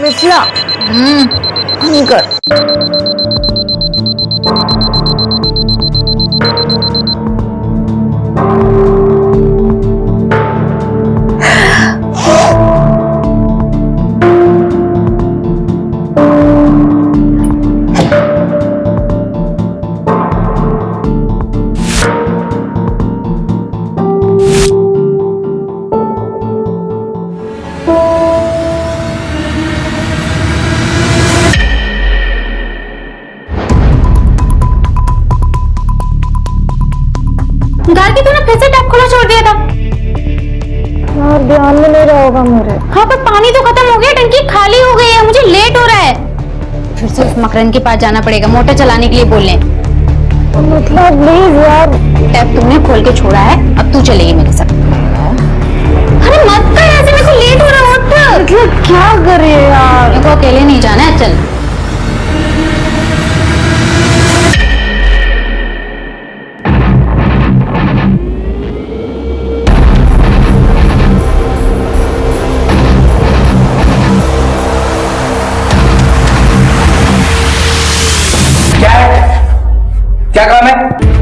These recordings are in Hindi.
मिथिला। अंकल घर की तूने फिर से टैप खुला छोड़ दिया था। यार ध्यान में नहीं रहा होगा मेरे। हाँ पर पानी तो खत्म हो गया, टंकी खाली हो गई है, मुझे लेट हो रहा है। फिर से उस मकरन के पास जाना पड़ेगा मोटर चलाने के लिए बोलने। मिथिला प्लीज यार। टैप तुमने खोल के छोड़ा है, अब तू चलेगी मेरे साथ। अरे मत कर ऐसे, मेरे को लेट हो रहा है। मतलब क्या करे यार। मेरे को अकेले नहीं जाना है, चल। क्या काम है?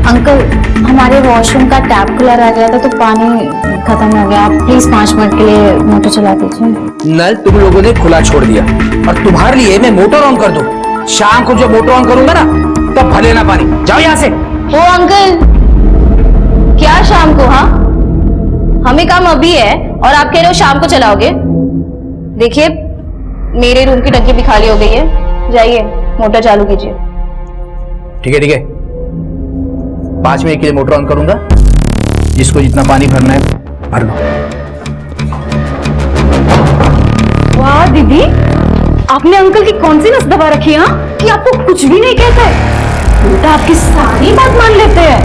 अंकल हमारे वॉशरूम का टैप खुला रह गया था तो पानी खत्म हो गया। आप प्लीज 5 मिनट के लिए मोटर चला दीजिए। नल तुम लोगों ने खुला छोड़ दिया और तुम्हारे लिए मैं मोटर ऑन कर दूं। शाम को जब मोटर ऑन करूंगा ना तब भले ना पानी। जाओ यहाँ से। ओ अंकल क्या शाम को? हाँ हमें काम अभी है और आप कह रहे हो शाम को चलाओगे। देखिए मेरे रूम की टंकी भी खाली हो गई है, जाइए मोटर चालू कीजिए। ठीक है 5 मिनट के लिए मोटर ऑन करूंगा, जिसको जितना पानी भरना है भर लो। वाह दीदी, आपने अंकल की कौन सी नस दबा रखी है कि आपको कुछ भी नहीं कहते, उल्टा आपकी सारी बात मान लेते हैं।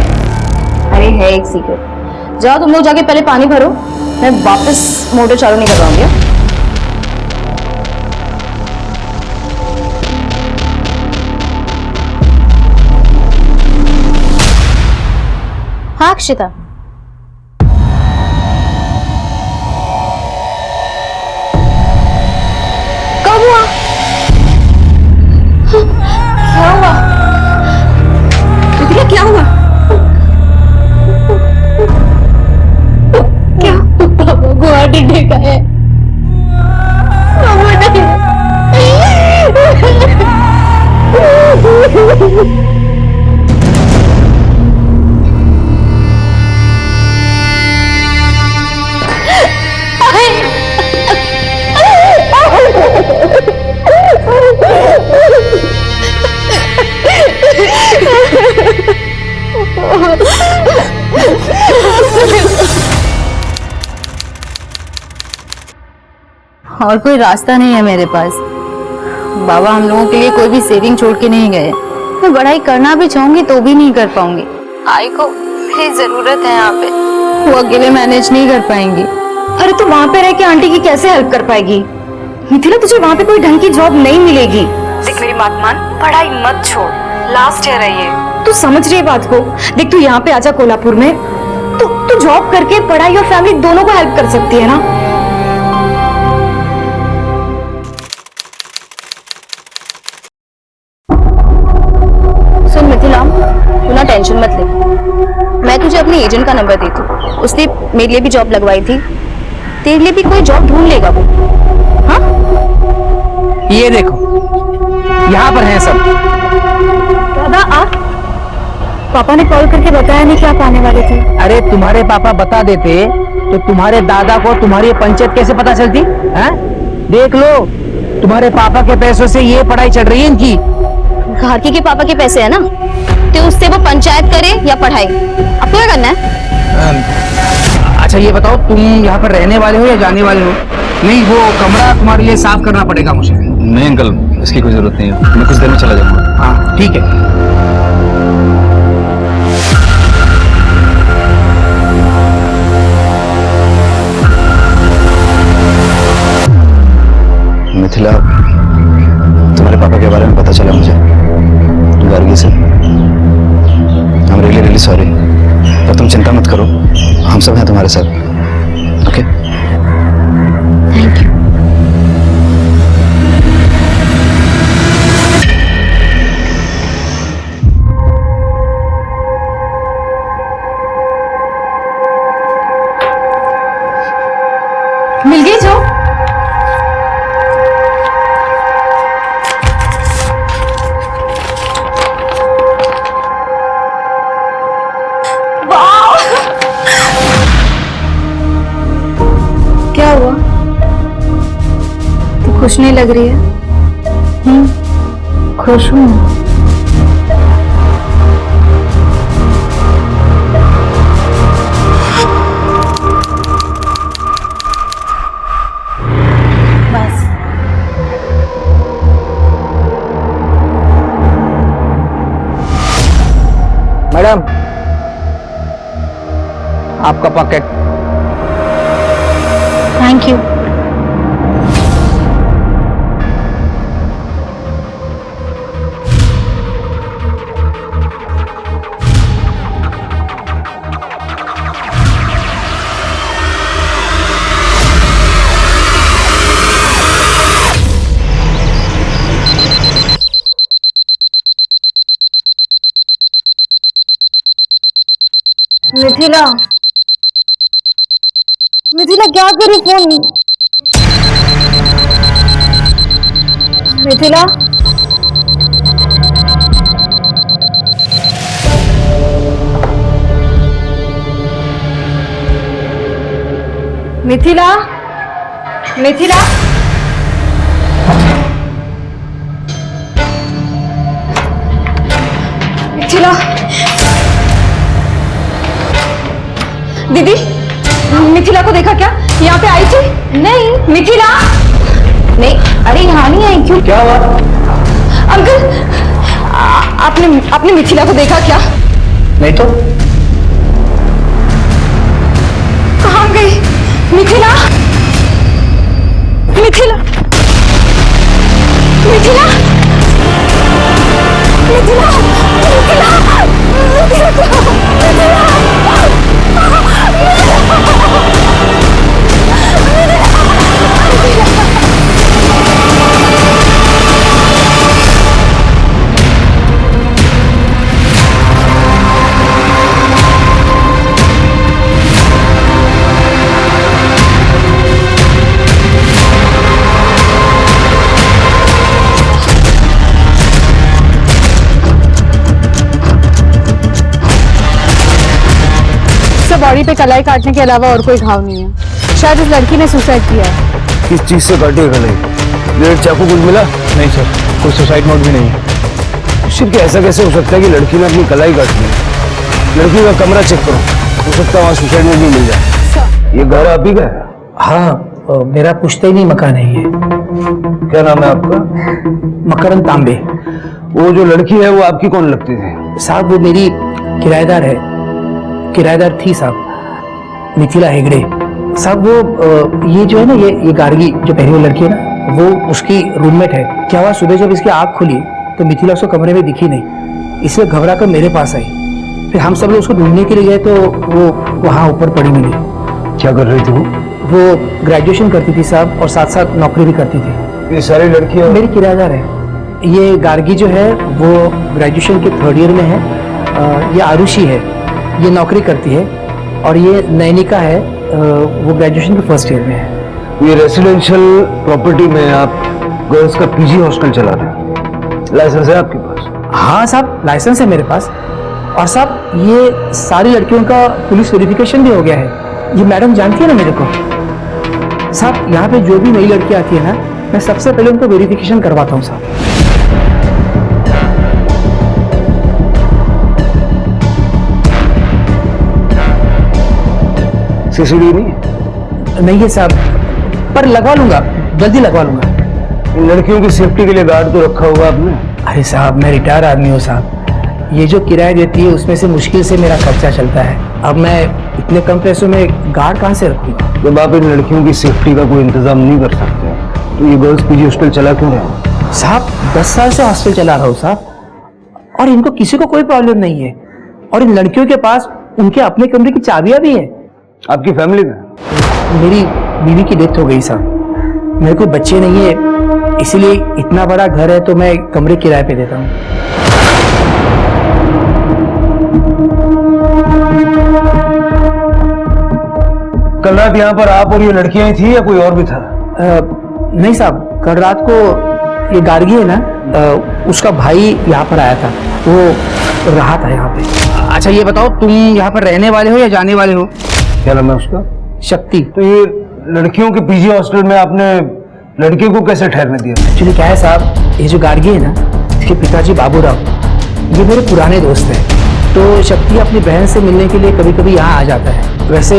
अरे है एक सीक्रेट। जाओ तुम लोग जाके पहले पानी भरो, मैं वापस मोटर चालू नहीं करवाऊंगी। हाँ अक्षिता कब हुआ? क्या हुआ? दीदी क्या हुआ? क्या? पापा को हार्ट अटैक आया है। और कोई रास्ता नहीं है मेरे पास। बाबा हम लोगों के लिए कोई भी सेविंग छोड़ के नहीं गए। मैं पढ़ाई करना भी चाहूंगी तो भी नहीं कर पाऊंगी। आई को मेरी जरूरत है यहाँ पे, वो अकेले मैनेज नहीं कर पाएंगी। अरे तो वहाँ पे रह के आंटी की कैसे हेल्प कर पाएगी? मिथिला तुझे वहाँ पे कोई ढंग की जॉब नहीं मिलेगी। देख मेरी बात मान, पढ़ाई मत छोड़, लास्ट ईयर है ये। तू समझ रही है बात को? देख तू यहाँ पे आजा कोल्हापुर में, तू जॉब करके पढ़ाई और फैमिली दोनों को हेल्प कर सकती है ना। सुन मिथिला, तू ना टेंशन मत ले, मैं तुझे अपने एजेंट का नंबर देती हूँ, उसने मेरे लिए भी जॉब लगवाई थी, तेरे लिए भी कोई जॉब ढूंढ लेगा वो। हाँ ये देखो यहाँ पर है सब। दादा आप, पापा ने कॉल करके बताया नहीं कि आप आने वाले थे। अरे तुम्हारे पापा बता देते तो तुम्हारे दादा को तुम्हारी पंचायत कैसे पता चलती है? देख लो तुम्हारे पापा के पैसों से ये पढ़ाई चल रही है इनकी। घाटी के पापा के पैसे है ना, तो उससे वो पंचायत करे या पढ़ाई, आपको क्या करना है? अच्छा ये बताओ तुम यहाँ पर रहने वाले हो या जाने वाले हो? नहीं वो कमरा तुम्हारे लिए साफ करना पड़ेगा मुझे। नहीं अंकल इसकी कोई जरूरत नहीं है, मैं कुछ देर में चला जाऊंगा। हाँ ठीक है। मिथिला तुम्हारे पापा के बारे में पता चला मुझे गार्गी से। I am really really sorry, पर तुम चिंता मत करो, हम सब हैं तुम्हारे साथ। Okay thank you. मिल गई जो? क्या हुआ? तू खुश नहीं लग रही है? खुश हूँ। बस मैडम, आपका pocket. Thank you. Mithila, Mithila क्या करी फोन? मिथिला, मिथिला, मिथिला, मिथिला, दीदी, मिथिला को देखा क्या? यहाँ पे आई थी? नहीं। मिथिला? नहीं, अरे यहाँ नहीं आई। क्यों? क्या हुआ? अंकल, आपने मिथिला को देखा क्या? नहीं तो। कहाँ गई मिथिला? मिथिला, मिथिला, मिथिला, बॉडी पे कलाई काटने के अलावा और कोई घाव नहीं है। शायद इस लड़की ने सुसाइड किया है। किस चीज से काटे गले? ये चाकू कुछ मिला? नहीं सर, कोई सुसाइड नोट भी नहीं है। सिर्फ ऐसा कैसे हो सकता है कि लड़की ने अपनी कलाई काट ली? लड़की का कमरा चेक करो, हो सकता है वहाँ सुसाइड नोट भी मिल जाए। ये घर आप ही का है? हाँ, मेरा पुश्तैनी मकान है ये। क्या नाम है आपका? मकरन तांबे। वो जो लड़की है वो आपकी कौन लगती थी? साहब वो मेरी किराएदार है, किराएदार थी साहब, मिथिला हेगड़े। साहब वो ये जो है ना, ये गार्गी जो पहली वाली लड़की है ना, वो उसकी रूममेट है। क्या हुआ, सुबह जब इसकी आँख खुली तो मिथिला उसको कमरे में दिखी नहीं, इसलिए घबरा कर मेरे पास आई। फिर हम सब लोग उसको ढूंढने के लिए गए तो वो वहाँ ऊपर पड़ी मिली। क्या कर रही थी वो ग्रेजुएशन करती थी साहब, और साथ साथ नौकरी भी करती थी। ये सारी लड़कियाँ मेरी किराएदार है। ये गार्गी जो है वो ग्रेजुएशन के 3rd ईयर में है। ये आरुषि है, ये नौकरी करती है। और ये नैनिका है, वो ग्रेजुएशन के 1st ईयर में है। ये रेसिडेंशियल प्रॉपर्टी में आप गर्ल्स का पीजी हॉस्टल चला रहे हैं, लाइसेंस है आपके पास? हाँ साहब, लाइसेंस है मेरे पास। और साहब ये सारी लड़कियों का पुलिस वेरिफिकेशन भी हो गया है। ये मैडम जानती है ना मेरे को। साहब यहाँ पे जो भी नई लड़की आती है ना, मैं सबसे पहले उनको वेरिफिकेशन करवाता हूँ साहब। सीसीटीवी नहीं? नहीं है साहब, पर लगवा लूंगा, जल्दी लगवा लूंगा। इन लड़कियों की सेफ्टी के लिए गार्ड तो रखा होगा आपने? अरे साहब, मैं रिटायर आदमी हूँ साहब। ये जो किराया देती है उसमें से मुश्किल से मेरा खर्चा चलता है। अब मैं इतने कम पैसों में गार्ड कहाँ से रखूंगा? जब आप इन लड़कियों की सेफ्टी का कोई इंतजाम नहीं कर सकते तो ये गर्ल्स पीजी हॉस्टल चला क्यों रहे हो? साहब 10 साल से हॉस्टल चला रहा हूँ साहब, और इनको किसी को कोई प्रॉब्लम नहीं है। और इन लड़कियों के पास उनके अपने कमरे की चाबियां भी हैं। आपकी फैमिली में? मेरी बीवी की डेथ हो गई साहब, मेरे कोई बच्चे नहीं है, इसीलिए इतना बड़ा घर है तो मैं कमरे किराए पे देता हूँ। कल रात यहाँ पर आप और ये लड़कियां ही थी या कोई और भी था? नहीं साहब, कल रात को ये गार्गी है ना, उसका भाई यहाँ पर आया था, वो रहा था यहाँ पे। अच्छा ये बताओ, तुम यहाँ पर रहने वाले हो या जाने वाले हो? क्या नाम है उसका? शक्ति। तो ये लड़कियों के पीजी हॉस्टल में आपने लड़कियों को कैसे ठहरने दिया? एक्चुअली क्या है साहब, ये जो गार्गी है ना, इसके पिताजी बाबूराव, ये मेरे पुराने दोस्त हैं। तो शक्ति अपनी बहन से मिलने के लिए कभी कभी यहाँ आ जाता है। वैसे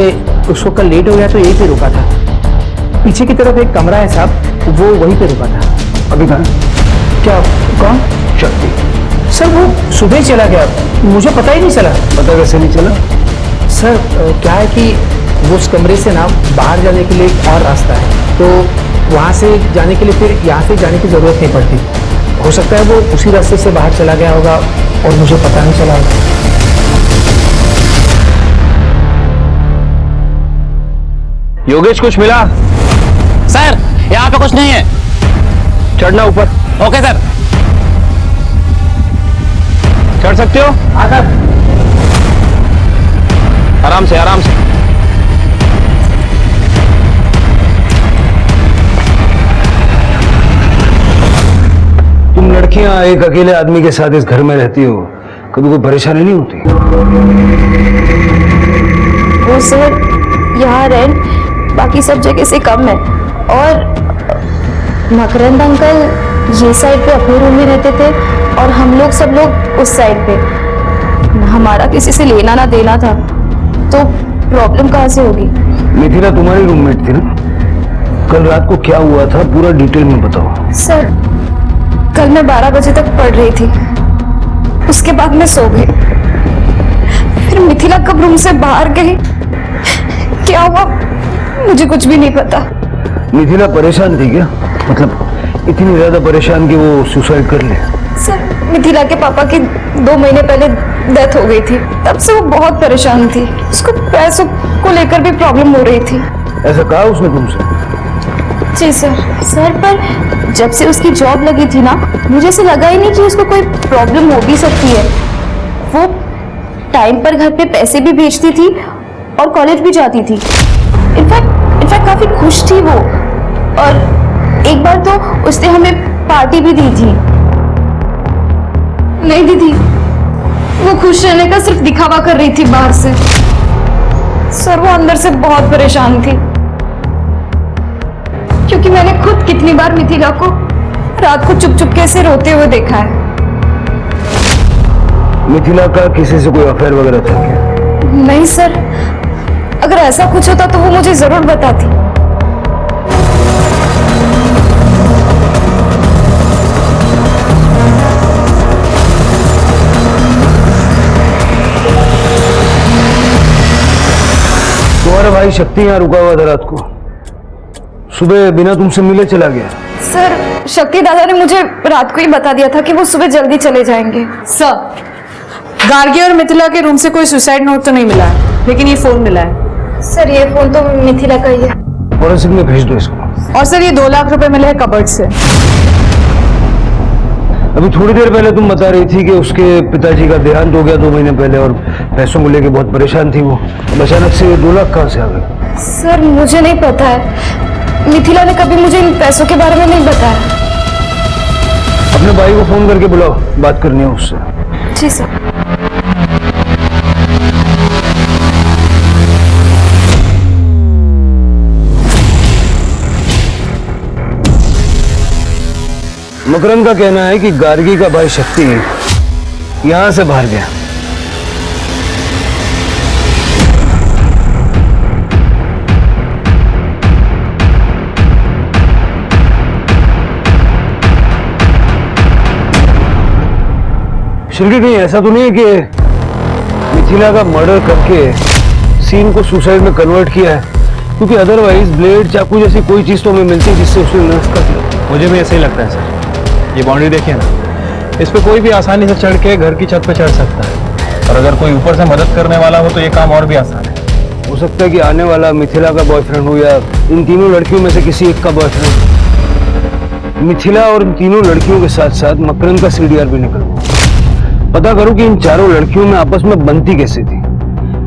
उसको कल लेट हो गया तो यहीं पे रुका था। पीछे की तरफ एक कमरा है साहब, वो वहीं पे रुका था। अभी कहाँ? क्या? कौन? शक्ति। सर वो सुबह चला गया, मुझे पता ही नहीं चला। पता कैसे नहीं चला? सर क्या है कि वो उस कमरे से ना बाहर जाने के लिए एक और रास्ता है, तो वहाँ से जाने के लिए फिर यहाँ से जाने की ज़रूरत नहीं पड़ती। हो सकता है वो उसी रास्ते से बाहर चला गया होगा और मुझे पता नहीं चला होगा। योगेश कुछ मिला? सर यहाँ पे कुछ नहीं है। चढ़ना ऊपर। Okay sir. चढ़ सकते हो? आराम से आराम से। तुम लड़कियां एक अकेले आदमी के साथ इस घर में रहती हो, कभी कोई परेशानी नहीं होती? वो सर यहाँ रेंट बाकी सब जगह से कम है, और मकरंद अंकल ये साइड पे अपने रूम में रहते थे और हम लोग सब लोग उस साइड पे। हमारा किसी से लेना ना देना था, तो प्रॉब्लम कहाँ से होगी? मिथिला तुम्हारी रूममेट थी ना? कल रात को क्या हुआ था पूरा डिटेल में बताओ। सर कल मैं 12 बजे तक पढ़ रही थी, उसके बाद मैं सो गई। फिर मिथिला कब रूम से बाहर गई, क्या हुआ, मुझे कुछ भी नहीं पता। मिथिला परेशान थी क्या? मतलब इतनी ज्यादा परेशान कि वो सुसाइड कर ले? सर मिथिला के पापा की 2 महीने पहले डेथ हो गई थी, तब से वो बहुत परेशान थी। उसको पैसों को लेकर भी प्रॉब्लम हो रही थी। ऐसा कहा उसने तुमसे? जी सर पर जब से उसकी जॉब लगी थी ना, मुझे ऐसा लगा ही नहीं कि उसको कोई प्रॉब्लम हो भी सकती है। वो टाइम पर घर पे पैसे भी भेजती थी और कॉलेज भी जाती थी। इनफैक्ट काफी खुश थी वो, और एक बार तो उसने हमें पार्टी भी दी थी। नहीं दीदी, वो खुश रहने का सिर्फ दिखावा कर रही थी बाहर से। सर वो अंदर से बहुत परेशान थी, क्योंकि मैंने खुद कितनी बार मिथिला को रात को चुप चुप से रोते हुए देखा है। मिथिला का किसी से कोई अफेयर वगैरह था क्या? नहीं सर, अगर ऐसा कुछ होता तो वो मुझे जरूर बताती। तुम्हारा भाई शक्ति यहाँ रुका हुआ था रात को, सुबह बिना तुमसे मिले चला गया। सर शक्ति दादा ने मुझे रात को ही बता दिया था कि वो सुबह जल्दी चले जाएंगे। सर गार्गी और मिथिला के रूम से कोई सुसाइड नोट तो नहीं मिला है, लेकिन ये फोन मिला है। सर ये फोन तो मिथिला का ही है। फॉरेंसिक में भेज दो इसको। और सर ये 2 लाख रुपए मिले हैं कबर्ड से। अभी थोड़ी देर पहले तुम बता रही थी कि उसके पिताजी का देहांत हो गया 2 महीने पहले और पैसों को लेके बहुत परेशान थी वो। अचानक से 2 लाख कहाँ से आ गए? सर मुझे नहीं पता है, मिथिला ने कभी मुझे इन पैसों के बारे में नहीं बताया। अपने भाई को फोन करके बुलाओ, बात करनी है उससे। जी सर। मकरंद का कहना है कि गार्गी का भाई शक्ति यहां से बाहर गया। श्रीकी कहीं ऐसा तो नहीं है कि मिथिला का मर्डर करके सीन को सुसाइड में कन्वर्ट किया है? क्योंकि अदरवाइज ब्लेड चाकू जैसी कोई चीज तो हमें मिलती है जिससे उसने नष्ट कर दिया। मुझे भी ऐसा ही लगता है सर। ये बाउंड्री देखिए ना, इस पे कोई भी आसानी से चढ़ के घर की छत पे चढ़ सकता है, और अगर कोई ऊपर से मदद करने वाला हो तो ये काम और भी आसान है। हो सकता है कि आने वाला मिथिला का बॉयफ्रेंड हो या इन तीनों लड़कियों में से किसी एक का बॉयफ्रेंड। मिथिला और इन तीनों लड़कियों के साथ साथ मकरंद का सीडीआर भी निकलवाओ। पता करो कि इन चारों लड़कियों में आपस में बनती कैसे थी,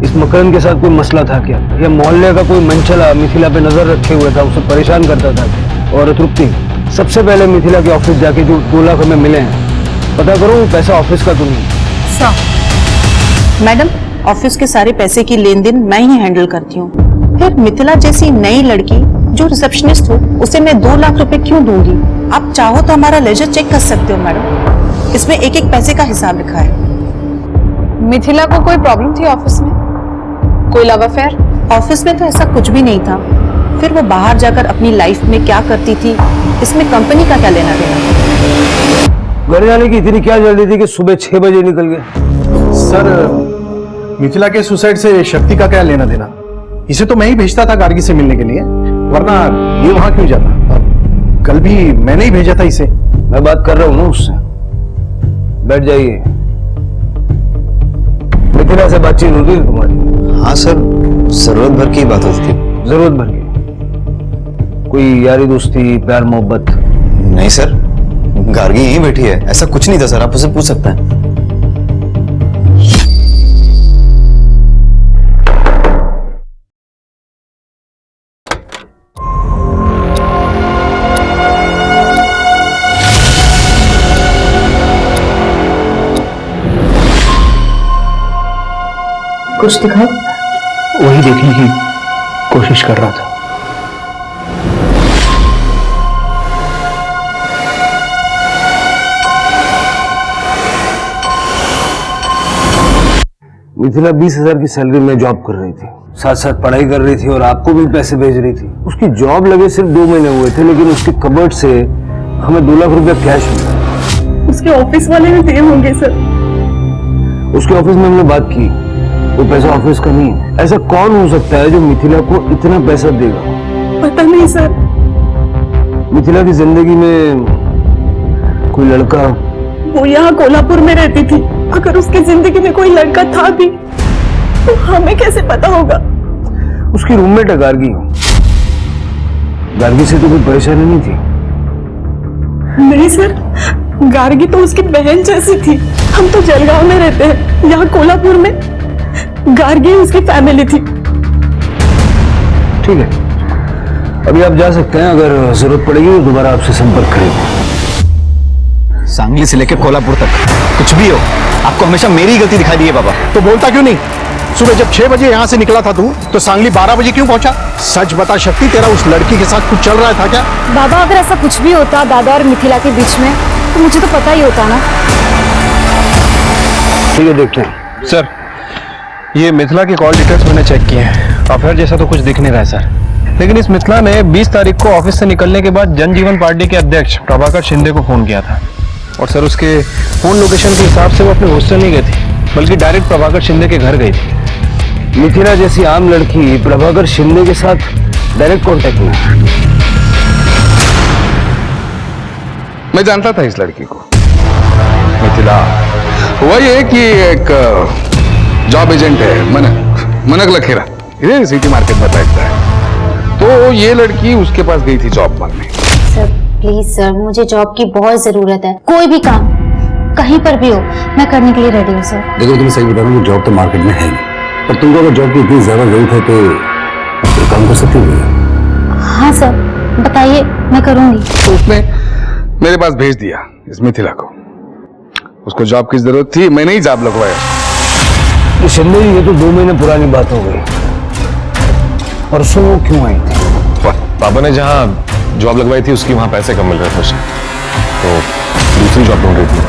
इस मकरंद के साथ कोई मसला था क्या, या मोहल्ले का कोई मनचला मिथिला पे नजर रखे हुए था, उसे परेशान करता था? और तृप्ति, सबसे पहले मिथिला के ऑफिस जाके जो 2 लाख हमें मिले हैं, पता करो वो पैसा ऑफिस का तो नहीं। सर, मैडम ऑफिस के सारे पैसे की लेन देन मैं ही हैंडल करती हूँ। फिर मिथिला जैसी नई लड़की जो रिसेप्शनिस्ट हो, उसे मैं 2 लाख रुपए क्यों दूंगी? आप चाहो तो हमारा लेजर चेक कर सकते हो मैडम, इसमें एक एक पैसे का हिसाब लिखा है। मिथिला को कोई प्रॉब्लम थी ऑफिस में? कोई लव अफेयर? ऑफिस में तो ऐसा कुछ भी नहीं था। फिर वो बाहर जाकर अपनी लाइफ में क्या करती थी, इसमें कंपनी का क्या लेना देना? घर जाने की इतनी क्या जल्दी थी कि सुबह 6 बजे निकल गए? सर, मिथिला के सुसाइड से शक्ति का क्या लेना देना? इसे तो मैं ही भेजता था गार्गी से मिलने के लिए, वरना ये वहां क्यों जाता? और कल भी मैंने ही भेजा था इसे। मैं बात कर रहा हूँ ना उससे। बैठ जाइए। मिथिला से बातचीत होती है तुम्हारी? हाँ सर, जरूरत भर की बात होती थी। जरूरत भर की? कोई यारी दोस्ती, प्यार मोहब्बत? नहीं सर, गार्गी यहीं बैठी है, ऐसा कुछ नहीं था सर, आप उसे पूछ सकते हैं। कुछ दिखाओ। वही देखने की कोशिश कर रहा था। मिथिला 20,000 की सैलरी में जॉब कर रही थी, साथ साथ पढ़ाई कर रही थी और आपको भी पैसे भेज रही थी। उसकी जॉब लगे सिर्फ 2 महीने हुए थे, लेकिन उसके कबर्ड से हमें 2 लाख रुपया कैश मिला। उसके ऑफिस वाले भी दिए होंगे सर। उसके ऑफिस में हमने बात की, वो पैसा ऑफिस का नहीं है। ऐसा कौन हो सकता है जो मिथिला को इतना पैसा देगा? पता नहीं सर। मिथिला की जिंदगी में कोई लड़का? वो यहाँ कोल्हापुर में रहती थी। अगर उसकी जिंदगी में कोई लड़का था भी तो हमें कैसे पता होगा? उसकी रूममेट है गार्गी। गार्गी से तो कोई परेशानी नहीं थी? नहीं सर, गार्गी तो उसकी बहन जैसी थी। हम तो जलगांव में रहते हैं, यहाँ कोल्हापुर में गार्गी उसकी फैमिली थी। ठीक है, अभी आप जा सकते हैं। अगर जरूरत पड़ेगी तो दोबारा आपसे संपर्क करेंगे। सांगली से लेकर कोल्हापुर तक कुछ भी हो, आपको हमेशा मेरी ही गलती दिखाई दी है पापा। तो बोलता क्यों नहीं? सुबह जब 6 बजे यहाँ से निकला था तू, तो सांगली 12 बजे क्यों पहुंचा? सच बता शक्ति, तेरा उस लड़की के साथ कुछ चल रहा था क्या? बाबा, अगर ऐसा कुछ भी होता दादा और मिथिला के बीच में तो मुझे तो पता ही होता ना। ठीक है, देखते हैं। सर, ये मिथिला के कॉल डिटेल्स मैंने चेक किए हैं। अफेयर जैसा तो कुछ दिख नहीं रहा है सर, लेकिन इस मिथिला ने 20 तारीख को ऑफिस से निकलने के बाद जनजीवन पार्टी के अध्यक्ष प्रभाकर शिंदे को फोन किया था। और सर, उसके फोन लोकेशन के हिसाब से वो अपने हॉस्टल नहीं गई थी, बल्कि डायरेक्ट प्रभाकर शिंदे के घर गई थी। मिथिला जैसी आम लड़की प्रभाकर शिंदे के साथ डायरेक्ट कांटेक्ट में? मैं जानता था इस लड़की को, मिथिला। वही है कि एक जॉब एजेंट है, मनक लखेरा, इधर सिटी मार्केट में बैठता है। तो ये लड़की उसके पास गई थी जॉब मांगने। सर प्लीज सर, मुझे जॉब की बहुत जरूरत है। कोई भी काम कहीं पर भी हो, मैं करने के लिए रेडी हूँ सर। देखो, तुम्हें सही बता रहा हूँ, जॉब तो मार्केट में है नहीं, पर तुमको अगर जॉब की इतनी ज्यादा जरूरत है तो फिर काम कर सकती हो। हाँ सर, बताइए, मैं करूंगी। तो उसने मेरे पास भेज दिया इस मिथिला को। उसको जॉब की जरूरत थी, मैंने ही जॉब लगवाया। शिंदे जी, ये तो 2 महीने पुरानी बात हो गई। परसों वो क्यों आई थी? पापा ने जहाँ जॉब लगवाई थी उसकी वहां पैसे कम मिल रहे थे उसे, तो दूसरी जॉब ढूंढ रही थी,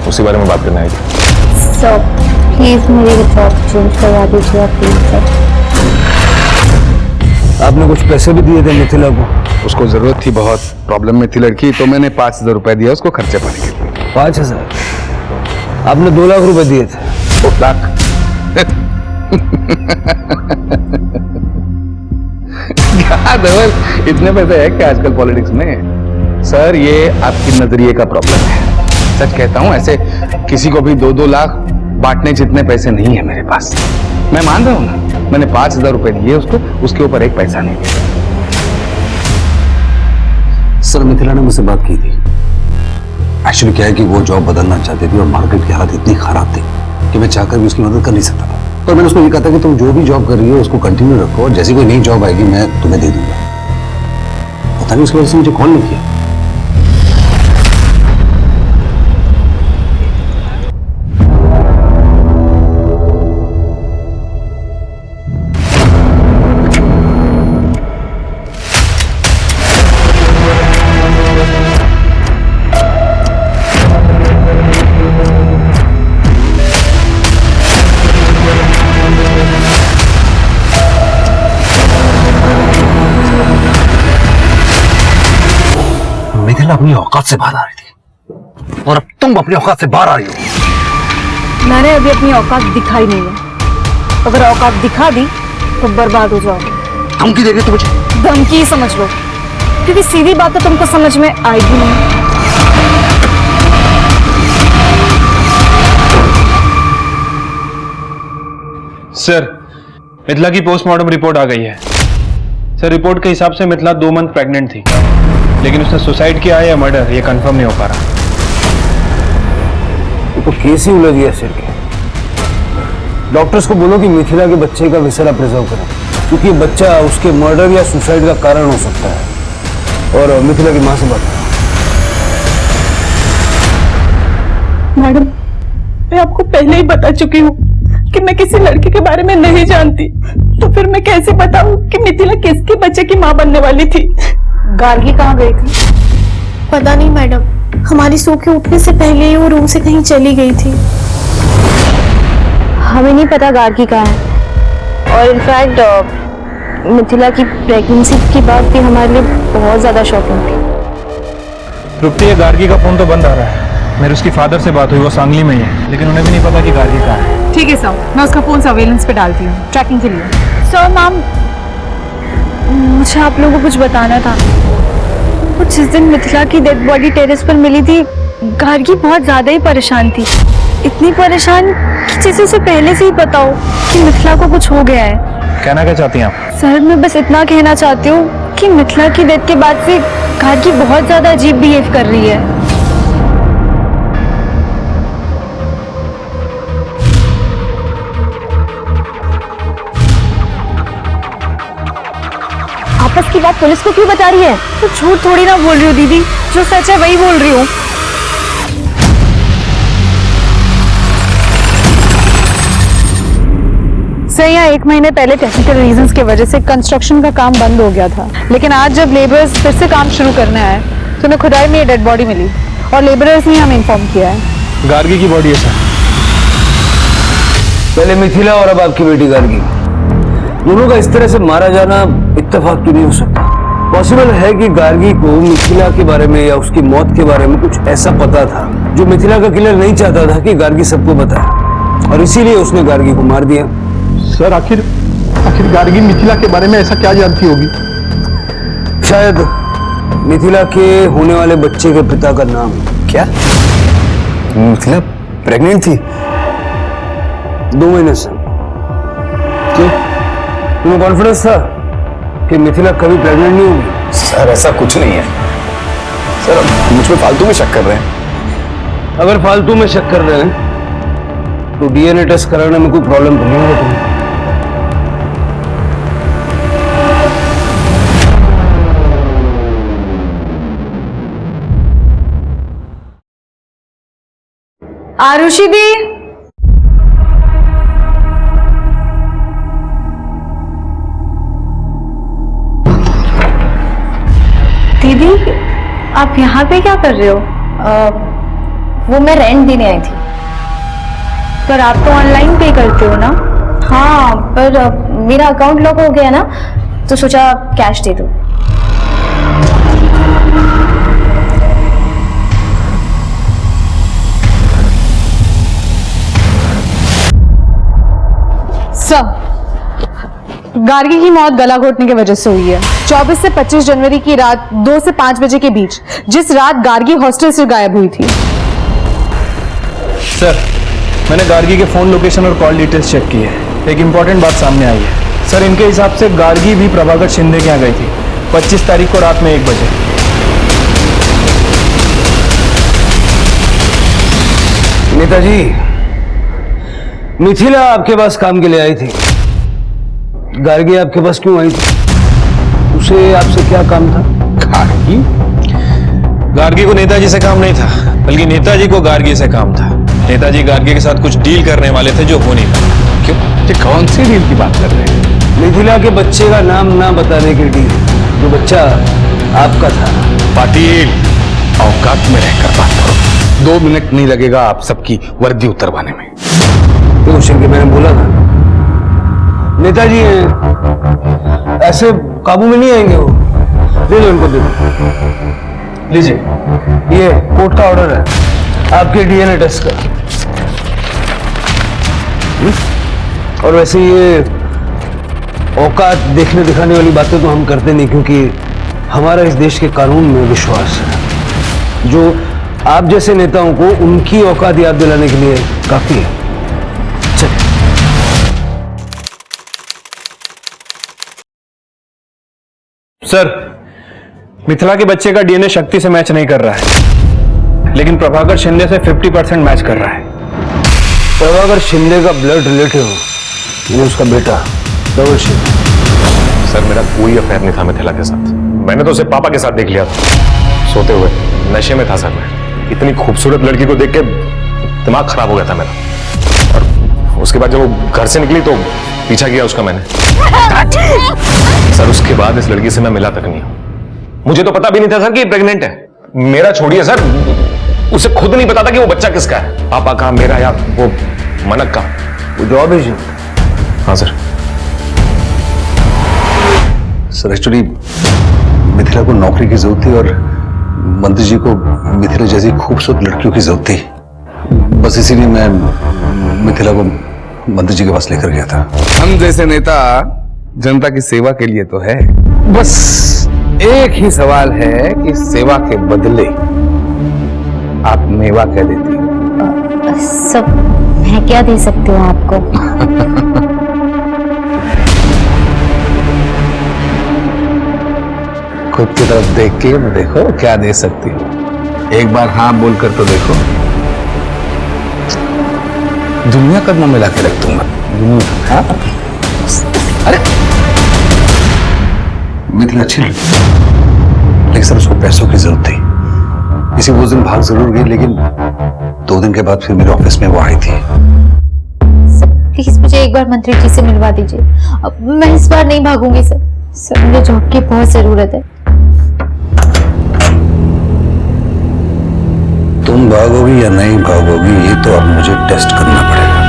उसी बारे में बात करने आई थी। सर प्लीज मेरी जॉब चेंज करवा दीजिए आप, प्लीज सर। आपने कुछ पैसे भी दिए थे मिथिला को? उसको जरूरत थी, बहुत प्रॉब्लम में थी लड़की, तो मैंने 5,000 रुपए दिया उसको खर्चे पाने के लिए। 5,000? आपने 2 लाख रुपए दिए थे। 2 लाख? क्या धवल, इतने पैसे है क्या आजकल पॉलिटिक्स में? सर, ये आपकी नजरिए का प्रॉब्लम है। सच कहता हूं, ऐसे किसी को भी 2-2 लाख बांटने जितने पैसे नहीं है मेरे पास। मैं मान रहा हूं ना, मैंने 5,000 रुपए दिए उसको, उसके ऊपर एक पैसा नहीं दिया। सर, मिथिला ने मुझसे बात की थी। एक्चुअली क्या है कि वो जॉब बदलना चाहती थी और मार्केट की हालत इतनी खराब थी कि मैं चाहकर भी उसकी मदद कर नहीं सकता था। तो मैंने उसको ये कहा था कि तुम जो भी जॉब कर रही हो उसको कंटिन्यू रखो, और जैसी कोई नई जॉब आएगी मैं तुम्हें दे दूंगा। पता नहीं उसकी वजह से मुझे कॉल नहीं किया। मिथिला अपनी औकात से बाहर आ रही थी और अब तुम अपनी औकात से बाहर आ रही हो। मैंने अभी अपनी औकात दिखाई नहीं है। अगर औकात दिखा दी तो बर्बाद हो जाओगे। धमकी दे रही हो तुम मुझे? धमकी ही समझ लो, क्योंकि सीधी बात तो तुमको समझ में आएगी नहीं। सर, मिथिला की पोस्टमार्टम रिपोर्ट आ गई है। सर, रिपोर्ट के हिसाब से मिथिला 2 मंथ प्रेग्नेंट थी, लेकिन उसने सुसाइड किया है या मर्डर ये कंफर्म नहीं हो पा रहा। तो केस ही उलझ गया सिर के। डॉक्टर्स को बोलो कि मिथिला के बच्चे का विसरा प्रिजर्व करें, क्योंकि बच्चा उसके मर्डर या सुसाइड का कारण हो सकता है। और मिथिला की मां से बात करो। मैडम, मैं आपको पहले ही बता चुकी हूँ कि मैं किसी लड़के के बारे में नहीं जानती, तो फिर मैं कैसे बताऊं कि मिथिला किसके बच्चे की मां बनने वाली थी। गार्गी कहाँ गई थी? पता नहीं मैडम, हमारी सो के उठने से पहले ही वो रूम से कहीं चली गई थी। हमें नहीं पता गार्गी कहाँ है, और इनफैक्ट मिथिला की प्रेगनेंसी की बात भी हमारे लिए बहुत ज्यादा शॉकिंग थी। तृप्ति, ये गार्गी का फोन तो बंद आ रहा है। मेरी उसकी फादर से बात हुई, वो सांगली में ही है, लेकिन उन्हें भी नहीं पता कि गार्गी कहाँ है। ठीक है सर, मैं उसका फोन सर्वेलेंस पे डालती हूँ ट्रैकिंग के लिए। सर मैम, मुझे आप लोगों को कुछ बताना था। वो जिस दिन मिथिला की डेड बॉडी टेरेस पर मिली थी, गार्गी बहुत ज्यादा ही परेशान थी। इतनी परेशान कि जैसे उसे पहले से ही पता हो कि मिथिला को कुछ हो गया है। कहना क्या चाहती हैं आप? सर, मैं बस इतना कहना चाहती हूँ कि मिथिला की डेथ के बाद से गार्गी बहुत ज्यादा अजीब बिहेव कर रही है। आपस की बात पुलिस को क्यों बता रही है? तो झूठ थोड़ी ना बोल रही हो दीदी, जो सच है वही बोल रही हूँ। सर, यहाँ 1 महीने पहले टेक्निकल रीजंस की वजह से कंस्ट्रक्शन का काम बंद हो गया था, लेकिन आज जब लेबरर्स फिर से काम शुरू करने आए तो उन्हें खुदाई में ये डेड बॉडी मिली और लेबरर्स ने हमें इन्फॉर्म किया है। गार्गी की बॉडी है सर। पहले मिथिला और अब आपकी बेटी गार्गी, दोनों का इस तरह से मारा जाना इत्तेफाक क्यों नहीं हो सकता? पॉसिबल है कि गार्गी को मिथिला के बारे में या उसकी मौत के बारे में कुछ ऐसा पता था जो मिथिला का किलर नहीं चाहता था कि गार्गी सबको बताए, और इसीलिए उसने गार्गी को मार दिया। सर, आखिर गार्गी मिथिला के बारे में ऐसा क्या जानती होगी? शायद मिथिला के होने वाले बच्चे के पिता का नाम। क्या मिथिला प्रेग्नेंट थी? 2 महीने से। क्यों, तुम्हें कॉन्फिडेंस था कि मिथिला कभी प्रेग्नेंट नहीं होगी? सर, ऐसा कुछ नहीं है। सर, आप मुझ पे फालतू में शक कर रहे हैं। अगर फालतू में शक कर रहे हैं तो डीएनए टेस्ट कराने में कोई प्रॉब्लम तो नहीं होगा तुम्हें? आरुषि दी, दीदी आप यहाँ पे क्या कर रहे हो? वो मैं रेंट देने आई थी। पर आप तो ऑनलाइन पे करते हो ना? हाँ, पर मेरा अकाउंट लॉक हो गया ना, तो सोचा कैश दे दो। सर, गार्गी की मौत गला घोटने की वजह से हुई है। 24 से 25 जनवरी की रात 2 से 5 बजे के बीच, जिस रात गार्गी हॉस्टल से गायब हुई थी। सर, मैंने गार्गी के फोन लोकेशन और कॉल डिटेल्स चेक की है। एक इंपॉर्टेंट बात सामने आई है। सर, इनके हिसाब से गार्गी भी प्रभाकर शिंदे के यहाँ गई थी 25 तारीख को रात में 1 बजे। नेताजी, मिथिला आपके पास काम के लिए आई थी। गार्गी आपके पास क्यों आई थी? उसे आपसे क्या काम था? गार्गी? गार्गी को नेताजी से काम नहीं था, बल्कि नेताजी को गार्गी से काम था। नेताजी गार्गी के साथ कुछ डील करने वाले थे जो हो नहीं पाया। क्यों? ये कौन सी डील की बात कर रहे हैं? मिथिला के बच्चे का नाम ना बताने की डील, जो बच्चा आपका था। पाटिल, औकात में रहकर बात करो। 2 मिनट नहीं लगेगा आप सबकी वर्दी उतरवाने में। क्वेश्चन के मैंने बोला था नेताजी हैं, ऐसे काबू में नहीं आएंगे वो। दे दो इनको, दे दो। लीजिए, ये कोर्ट का ऑर्डर है आपके डीएनए टेस्ट का। और वैसे ये औकात देखने दिखाने वाली बातें तो हम करते नहीं, क्योंकि हमारा इस देश के कानून में विश्वास है, जो आप जैसे नेताओं को उनकी औकात याद दिलाने के लिए काफी है। चलिए। सर, मिथिला के बच्चे का डीएनए शक्ति से मैच नहीं कर रहा है, लेकिन प्रभाकर शिंदे से 50% मैच कर रहा है। प्रभाकर शिंदे का ब्लड रिलेटिव, ये उसका बेटा धवल शिंदे। सर, मेरा कोई अफेयर नहीं था मिथिला के साथ। मैंने तो उसे पापा के साथ देख लिया था, सोते हुए। नशे में था सर मैं। इतनी खूबसूरत लड़की को देख के दिमाग खराब हो गया था मेरा। और उसके बाद जब वो घर से निकली तो पीछा किया उसका मैंने। सर, उसके बाद इस लड़की से मैं मिला तक नहीं। मुझे तो पता भी नहीं था सर कि प्रेग्नेंट है। मेरा छोड़िए सर, उसे खुद नहीं पता था कि वो बच्चा किसका है, पापा का, मेरा या वो मनक का। वो जॉब है। हाँ सर। सर, एक्चुअली मिथिला को नौकरी की जरूरत थी और मंत्री जी को मिथिला जैसी खूबसूरत लड़कियों की जरूरत थी। बस इसीलिए मैं मिथिला को मंत्री जी के पास लेकर गया था। हम जैसे नेता जनता की सेवा के लिए तो है, बस एक ही सवाल है कि सेवा के बदले आप मेवा क्या देती हो? सब मैं क्या दे सकती हूँ आपको? खुद की तरफ देख के देखो क्या दे सकती हो। एक बार हाँ बोलकर तो देखो, दुनिया कदमों में लाके रख दूंगा। हाँ? अरे मिथिला अच्छी लड़की, लेकिन सर उसको पैसों की जरूरत थी। इसी वो दिन भाग जरूर गई, लेकिन 2 दिन के बाद फिर मेरे ऑफिस में वो आई थी। प्लीज मुझे एक बार मंत्री जी से मिलवा दीजिए। अब मैं इस बार नहीं भागूंगी सर। सर, मुझे जॉब की बहुत जरूरत है। तुम भागोगी या नहीं भागोगी, ये तो अब मुझे टेस्ट करना पड़ेगा।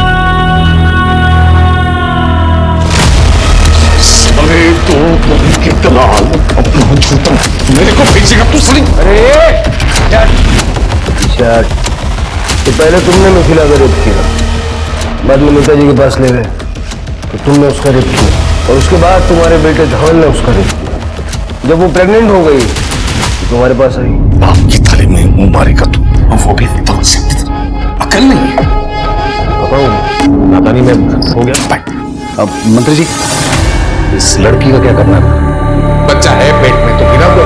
अरे तो कितना झूठा मेरे को भेजेगा तू सली। अरे तो पहले तुमने मिथिला का रेप किया, बाद में नेताजी के पास ले गए तो तुमने उसका रेप किया, और उसके बाद तुम्हारे बेटे धवल ने उसका रेप किया। जब वो प्रेग्नेंट हो गई तो तुम्हारे पास आई। बाप की थाली में मुंह मारेगा तू, वो भी अकल नहीं है। नादानी में हो गया। अब मंत्री जी, इस लड़की का क्या करना है? बच्चा है पेट में तो गिरा दो।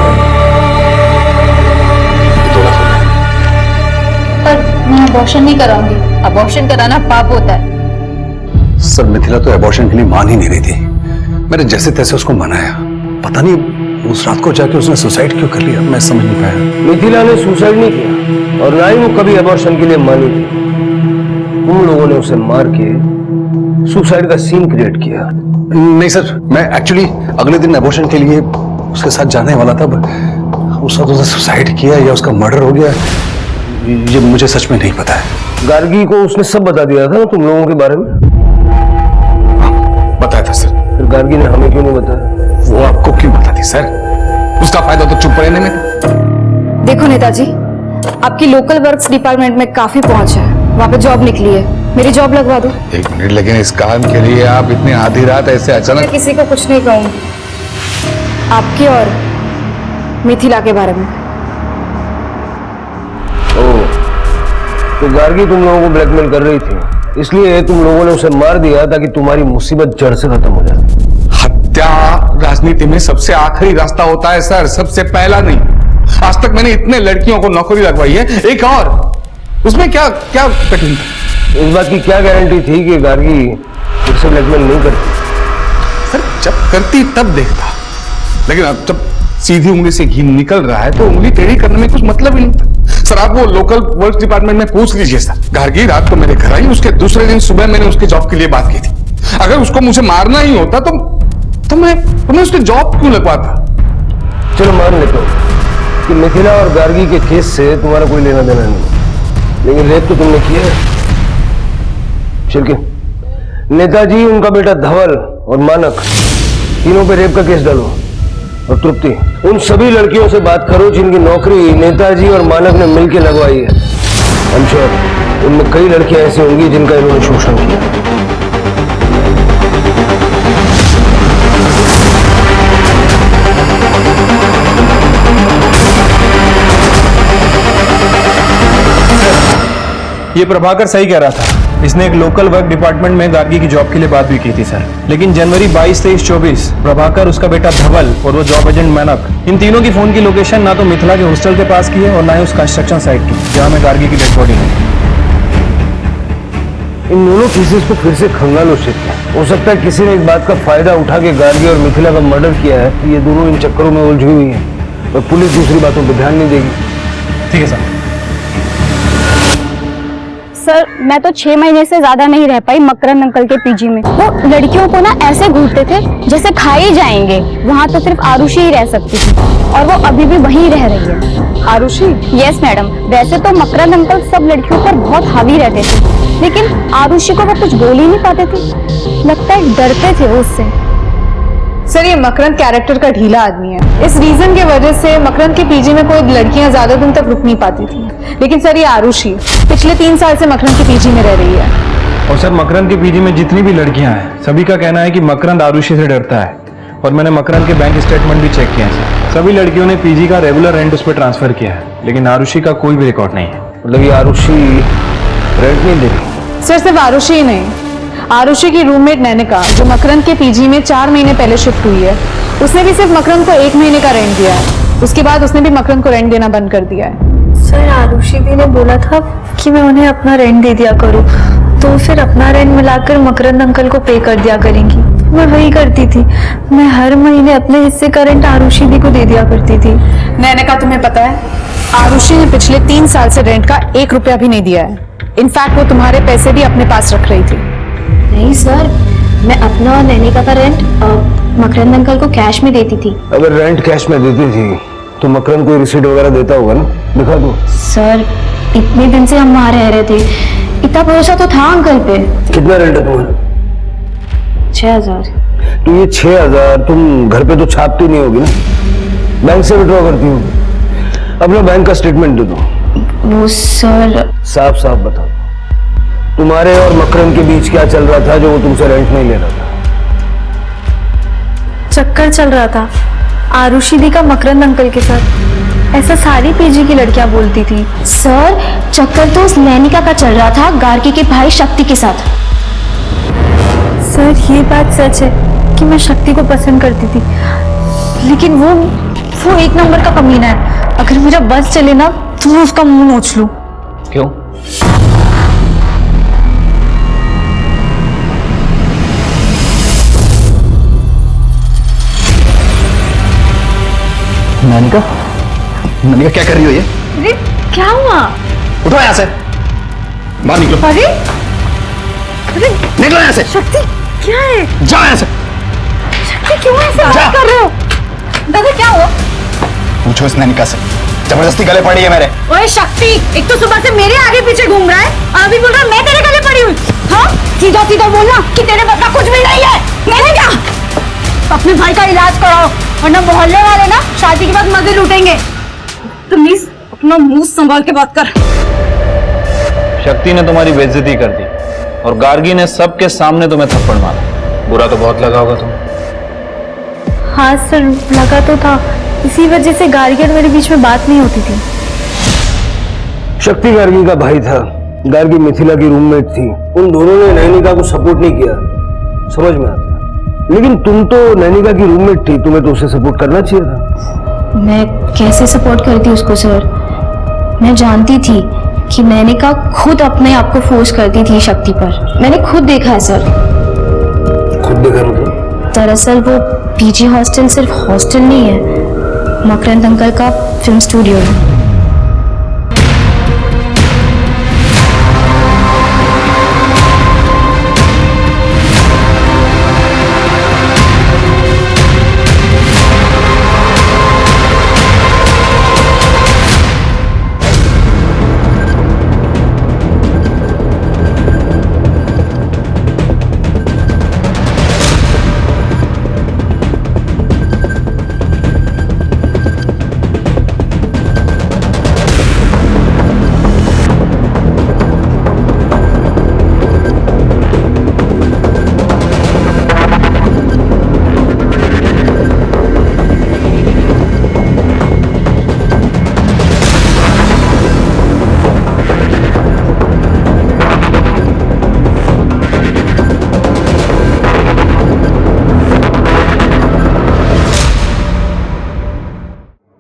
पर मैं अबॉर्शन नहीं कराऊंगी। अबॉर्शन कराना पाप होता है। सर, मिथिला तो अबॉर्शन के लिए मान ही नहीं रही थी। मैंने जैसे तैसे उसको मनाया, पता नहीं उस रात को जाके उसने सुसाइड क्यों कर लिया, मैं समझ नहीं पाया। मिथिला ने सुसाइड नहीं किया और ना ही वो कभी अबॉर्शन के लिए मानी थी। तुम लोगों ने उसे मार के सुसाइड का सीन क्रिएट किया। नहीं सर, मैं एक्चुअली अगले दिन अबॉर्शन के लिए उसके साथ जाने वाला था। उस वक्त उसने सुसाइड किया या उसका मर्डर हो गया, ये मुझे सच में नहीं पता है। गार्गी को उसने सब बता दिया था ना तुम लोगों के बारे में? बताया था सर। फिर गार्गी ने हमें क्यों नहीं बताया? वो आपको क्यों बताती सर? उसका फायदा तो चुप रहने में था। देखो नेताजी, आपकी लोकल वर्क्स डिपार्टमेंट में काफी पहुंच है, वहां पे जॉब निकली है, मेरी जॉब लगवा दो। 1 मिनट, लेकिन इस काम के लिए आप इतनी आधी रात ऐसे मैं अचानक? किसी को कुछ नहीं कहूंगी, आपकी और मिथिला के बारे में। तो गार्गी तुम लोगों को ब्लैकमेल कर रही थी, इसलिए तुम लोगों ने उसे मार दिया ताकि तुम्हारी मुसीबत जड़ से खत्म हो जाए। हत्या राजनीति में सबसे आखिरी रास्ता होता है सर, सबसे पहला नहीं। आज तक मैंने इतने लड़कियों को नौकरी लगवाई है। एक और उसमें क्या क्या कठिन था? इस बात की क्या गारंटी थी कि गार्गी फिर से ब्लैकमेल नहीं करती? सर जब करती तब देखता, लेकिन अब जब सीधी उंगली से घी निकल रहा है तो उंगली टेढ़ी करने में कुछ मतलब ही नहीं था। सर आप वो लोकल वर्क डिपार्टमेंट में पूछ लीजिए सर। गार्गी रात को मेरे घर आई, उसके दूसरे दिन सुबह मैंने उसके जॉब के लिए बात की थी। अगर उसको मुझे मारना ही होता तो मैं उसके जॉब क्यों लगवाता? चलो मान लेता हूं कि मिथिला और गार्गी के केस से तुम्हारा कोई लेना देना नहीं, लेकिन रेप तो तुमने किया है। शिल्के, नेताजी, उनका बेटा धवल और मानक, तीनों पे रेप का केस डालो। और तृप्ति, उन सभी लड़कियों से बात करो जिनकी नौकरी नेताजी और मानक ने मिलकर लगवाई है। I'm sure उनमें कई लड़कियां ऐसी होंगी जिनका इन्होंने शोषण किया। ये प्रभाकर सही कह रहा था। इसने एक लोकल वर्क डिपार्टमेंट में गार्गी की जॉब के लिए बात भी की थी सर। लेकिन जनवरी 22, 23, 24 प्रभाकर, उसका बेटा धवल और वो जॉब एजेंट मानक, इन तीनों की फोन की लोकेशन ना तो मिथिला के हॉस्टल के पास की है और ना ही उस कंस्ट्रक्शन साइट की जहां में गार्गी की डेड बॉडी है। इन दोनों केसेस को फिर से खंगालो शिल्के। हो सकता है किसी ने इस बात का फायदा उठा के गार्गी और मिथिला का मर्डर किया है। ये दोनों इन चक्करों में उलझी हुई है और पुलिस दूसरी बातों पर ध्यान नहीं देगी। ठीक है सर। सर मैं तो 6 महीने से ज्यादा नहीं रह पाई मकरंद अंकल के पीजी में। वो लड़कियों को ना ऐसे घूरते थे जैसे खाए जाएंगे। वहाँ तो सिर्फ आरुषि ही रह सकती थी और वो अभी भी वहीं रह रही है। आरुषि? Yes madam. वैसे तो मकरंद अंकल सब लड़कियों पर बहुत हावी रहते थे, लेकिन आरुषि को वो कुछ बोल ही नहीं पाते थे। लगता है डरते थे वो उससे। सर ये मकरंद कैरेक्टर का ढीला आदमी है। इस रीजन की वजह से मकरंद के पीजी में कोई लड़कियां ज्यादा दिन तक रुक नहीं पाती थी। लेकिन सर ये आरुषि पिछले 3 साल से मकरंद के पीजी में रह रही है। और सर मकरंद के पीजी में जितनी भी लड़कियां हैं सभी का कहना है कि मकरंद आरुषि से डरता है। और मैंने मकरंद के बैंक स्टेटमेंट भी चेक किया है। सभी लड़कियों ने पीजी का रेगुलर रेंट उस पर ट्रांसफर किया है, लेकिन आरुषि का कोई भी रिकॉर्ड नहीं है। मतलब ये आरुषि रेंट नहीं देती? सर सिर्फ आरुषि ही नहीं, आरुषि की रूममेट नैनिका जो मकरंद के पीजी में 4 महीने पहले शिफ्ट हुई है, उसने भी सिर्फ मकरंद को 1 महीने का रेंट दिया है। उसके बाद उसने भी मकरंद को रेंट देना बंद कर दिया है। सर आरुषि दी ने बोला था कि मैं उन्हें अपना रेंट दे दिया करूं, तो फिर अपना रेंट मिलाकर मकरंद अंकल को पे कर दिया करेंगी। मैं वही करती थी, मैं हर महीने अपने हिस्से का रेंट आरुषि दी को दे दिया करती थी। नैनिका तुम्हें पता है आरुषि ने पिछले 3 साल से रेंट का 1 रुपया भी नहीं दिया है। इनफैक्ट वो तुम्हारे पैसे भी अपने पास रख रही थी। नहीं सर, मैं अपना और नैनिका का रेंट मकरंद अंकल को कैश में देती थी। अगर रेंट कैश में देती थी तो मकरंद कोई रिसीट वगैरह देता होगा ना, दिखा दो। सर इतने दिन से हम वहाँ रह रहे थे, इतना भरोसा तो था अंकल पे। कितना रेंट है तुम्हारा? 6000। तो ये 6000 तुम घर पे तो छापती नहीं होगी ना, बैंक से विड्रॉ करती होगी। अपना बैंक का स्टेटमेंट दे दो। वो सर साफ साफ बताओ, तुम्हारे और मकरंद के बीच क्या चल रहा था जो वो तुमसे रेंट नहीं ले रहा था? चक्कर चल रहा था आरुषि दी का मकरंद अंकल के साथ। ऐसा सारी पीजी की लड़कियां बोलती थी। सर चक्कर तो उस नैनिका का चल रहा था गार्गी के भाई शक्ति के साथ। सर ये बात सच है कि मैं शक्ति को पसंद करती थी, लेकिन वो 1 नंबर का कमीना है। अगर मेरा बस चले ना तो मैं उसका मुंह नोच लूं। क्यों? नैनिका, नैनिका क्या कर रही हो ये? अरे क्या हुआ? उठो यहाँ से, बाहर निकलो। अरे अरे निकलो यहाँ से। शक्ति क्या है? जाओ यहाँ से। शक्ति क्यों ऐसे बात कर रहे हो? दादा क्या हुआ? पूछो इस नैनिका से, जबरदस्ती गले पड़ी है मेरे। ओए शक्ति, एक तो सुबह से मेरे आगे पीछे घूम रहा है, अभी बोल रहा है मैं तेरे गले पड़ी हूँ। हाँ सीधा सीधा बोलना कि तेरे बस का कुछ भी नहीं है। मैंने क्या? अपने भाई का इलाज कराओ, वरना मोहल्ले वाले ना शादी के बाद मजे लूटेंगे। प्लीज अपना मुंह संभाल के बात कर। शक्ति ने तुम्हारी बेइज्जती कर दी और गार्गी ने सबके सामने तुम्हें थप्पड़ मारा। बुरा तो बहुत लगा होगा तुम्हें। हाँ सर लगा तो था, इसी वजह से गार्गी और मेरे बीच में बात नहीं होती थी। शक्ति गार्गी का भाई था, गार्गी मिथिला की रूममेट थी। उन दोनों ने नैनिका को सपोर्ट नहीं किया, समझ में आता। लेकिन तुम तो नैनिका की रूममेट थी, तुम्हें तो उसे सपोर्ट करना चाहिए था। मैं कैसे सपोर्ट करती उसको सर? मैं जानती थी कि नैनिका खुद अपने आप को फोर्स करती थी शक्ति पर। मैंने खुद देखा है सर। खुद देखा मतलब? दरअसल वो पीजी हॉस्टल सिर्फ हॉस्टल नहीं है, मकरंद अंकल का फिल्म स्टूडियो है।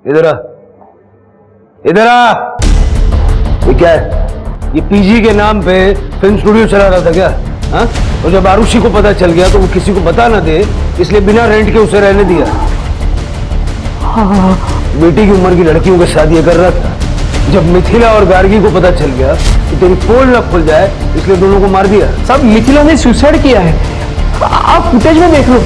इधर आ, इधर आ। ये क्या है? ये पीजी के नाम पे फिल्म स्टूडियो चला रहा था क्या? हाँ? और जब आरुषि को पता चल गया तो वो किसी को बता ना दे, इसलिए बिना रेंट के उसे रहने दिया। हाँ, बेटी की उम्र की लड़कियों के साथ ये कर रहा था। जब मिथिला और गार्गी को पता चल गया कि तेरी पोल न खुल जाए, इसलिए दोनों को मार दिया। साहब मिथिला ने सुसाइड किया है, आप फुटेज में देख लो।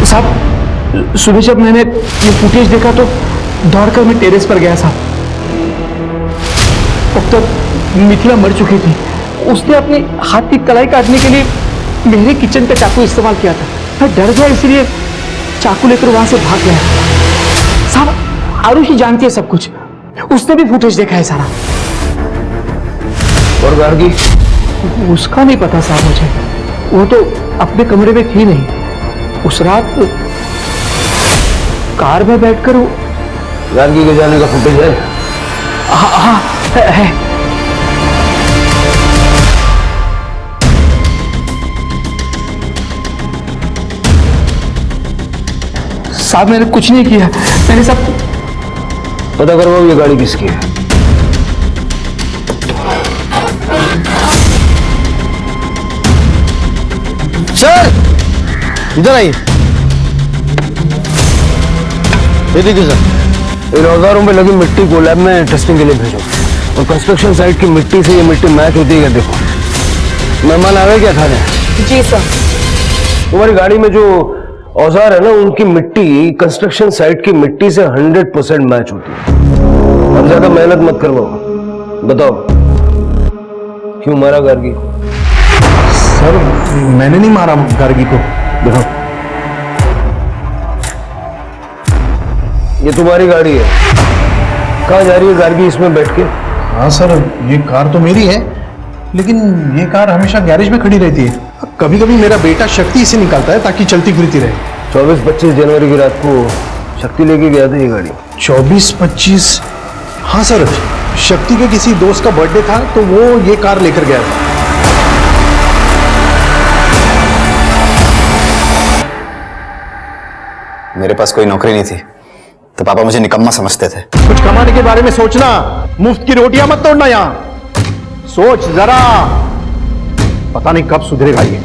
साहब सुबह जब मैंने ये फुटेज देखा तो दौड़कर मैं टेरेस पर गया साहब। अब तक मिथिला मर चुकी थी। उसने अपने हाथ की कलाई काटने के लिए मेरे किचन का चाकू इस्तेमाल किया था। मैं डर गया इसलिए चाकू लेकर वहां से भाग गया। साहब आरुषि जानती है सब कुछ, उसने भी फुटेज देखा है सारा। और गार्गी? उसका नहीं पता साहब मुझे, वो तो अपने कमरे में थी नहीं। उस रात कार में बैठकर वो गार्गी के जाने का फुटेज है? हाँ है। साहब मैंने कुछ नहीं किया, मैंने सब पता करवाओ ये गाड़ी किसकी है। सर इधर आइए। ये देखिए सर, इन औजारों में लगी मिट्टी को लैब में टेस्टिंग के लिए भेजो। और कंस्ट्रक्शन साइट की मिट्टी से ये मिट्टी मैच होती है, देखो। मेहमान आ गए क्या थाने? जी सर। तुम्हारी गाड़ी में जो औजार है ना, उनकी मिट्टी कंस्ट्रक्शन साइट की मिट्टी से 100% मैच होती है। अब ज्यादा मेहनत मत करवाओ, बताओ क्यों मारा गार्गी? सर मैंने नहीं मारा गार्गी को। देखो ये तुम्हारी गाड़ी है, कहाँ जा रही है गार्गी इसमें बैठ के? हाँ सर ये कार तो मेरी है, लेकिन ये कार हमेशा गैरेज में खड़ी रहती है। कभी कभी मेरा बेटा शक्ति इसे निकालता है ताकि चलती फिरती रहे। 24-25 जनवरी की रात को शक्ति लेके गया था ये गाड़ी। 24-25? हाँ सर, शक्ति के किसी दोस्त का बर्थडे था तो वो ये कार लेकर गया था। मेरे पास कोई नौकरी नहीं थी तो पापा मुझे निकम्मा समझते थे। कुछ कमाने के बारे में सोचना, मुफ्त की रोटियां मत तोड़ना। यहाँ सोच जरा, पता नहीं कब सुधरेगा ये।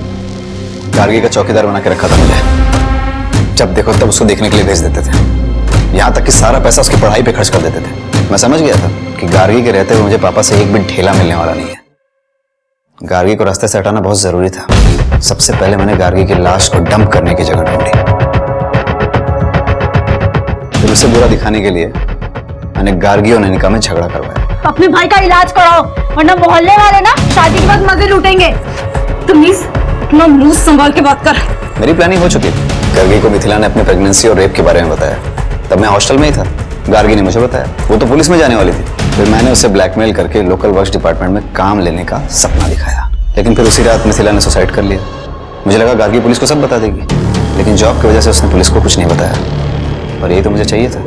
गार्गी का चौकीदार बना के रखा था मुझे, जब देखो तब उसको देखने के लिए भेज देते थे। यहाँ तक कि सारा पैसा उसकी पढ़ाई पे खर्च कर देते थे। मैं समझ गया था कि गार्गी के रहते हुए मुझे पापा से एक भी ढेला मिलने वाला नहीं है। गार्गी को रास्ते से हटाना बहुत जरूरी था। सबसे पहले मैंने गार्गी की लाश को डंप करने की जगह ढूंढी। फिर उसे बुरा दिखाने के लिए मैंने गार्गी और नैनिका में झगड़ा करवाया। अपने भाई का इलाज कराओ, वरना मोहल्ले वाले ना शादी के बाद मजे लूटेंगे। प्लीज अपना मुंह संभाल के बात कर। मेरी प्लानिंग हो चुकी थी। गार्गी को मिथिला ने अपनी प्रेगनेंसी और रेप के बारे में बताया। तब मैं हॉस्टल में ही था, गार्गी ने मुझे बताया। वो तो पुलिस में जाने वाली थी। फिर मैंने उसे ब्लैकमेल करके लोकल वर्क्स डिपार्टमेंट में काम लेने का सपना दिखाया। लेकिन फिर उसी रात मिथिला ने सुसाइड कर लिया। मुझे लगा गार्गी पुलिस को सब बता देगी, लेकिन जॉब की वजह से उसने पुलिस को कुछ नहीं बताया। और यही तो मुझे चाहिए था।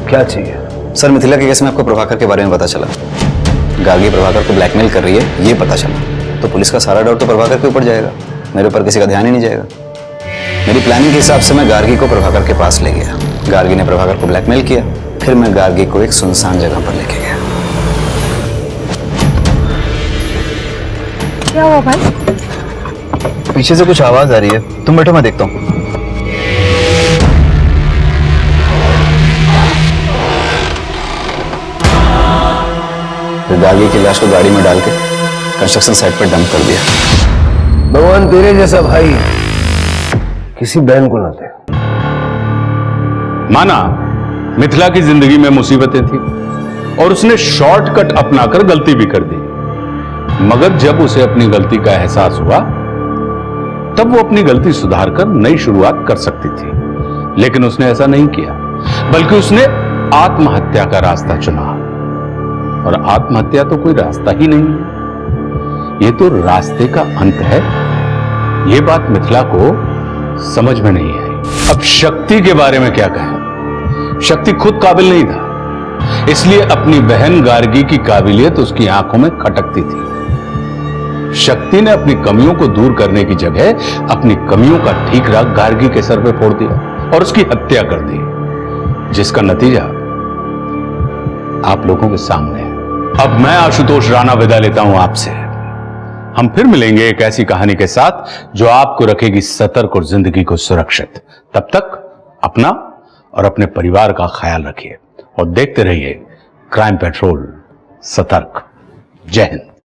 क्या चाहिए? सर मिथिला के केस में आपको प्रभाकर के बारे में पता चला, गार्गी प्रभाकर को ब्लैकमेल कर रही है ये पता चला, तो पुलिस का सारा डाउट तो प्रभाकर के ऊपर जाएगा, मेरे ऊपर किसी का ध्यान ही नहीं जाएगा। मेरी प्लानिंग के हिसाब से मैं गार्गी को प्रभाकर के पास ले गया, गार्गी ने प्रभाकर को ब्लैकमेल किया, फिर मैं गार्गी को एक सुनसान जगह पर लेके गया। क्या हुआ भाई? पीछे से कुछ आवाज आ रही है, तुम बैठो मैं देखता हूँ। गार्गी की लाश को गाड़ी में डाल के कंस्ट्रक्शन साइट पर डंप कर दिया। भगवान तेरे जैसा भाई किसी बहन को ना दे। माना मिथिला की जिंदगी में मुसीबतें थी और उसने शॉर्टकट अपनाकर गलती भी कर दी, मगर जब उसे अपनी गलती का एहसास हुआ तब वो अपनी गलती सुधारकर नई शुरुआत कर सकती थी, लेकिन उसने ऐसा नहीं किया, बल्कि उसने आत्महत्या का रास्ता चुना। और आत्महत्या तो कोई रास्ता ही नहीं है, ये तो रास्ते का अंत है। ये बात मिथिला को समझ में नहीं आई। अब शक्ति के बारे में क्या कहें, शक्ति खुद काबिल नहीं था, इसलिए अपनी बहन गार्गी की काबिलियत उसकी आंखों में खटकती थी। शक्ति ने अपनी कमियों को दूर करने की जगह अपनी कमियों का ठीकरा गार्गी के सर पे फोड़ दिया और उसकी हत्या कर दी, जिसका नतीजा आप लोगों के सामने है। अब मैं आशुतोष राणा विदा लेता हूं आपसे। हम फिर मिलेंगे एक ऐसी कहानी के साथ जो आपको रखेगी सतर्क और जिंदगी को सुरक्षित। तब तक अपना और अपने परिवार का ख्याल रखिए और देखते रहिए क्राइम पेट्रोल सतर्क। जय हिंद।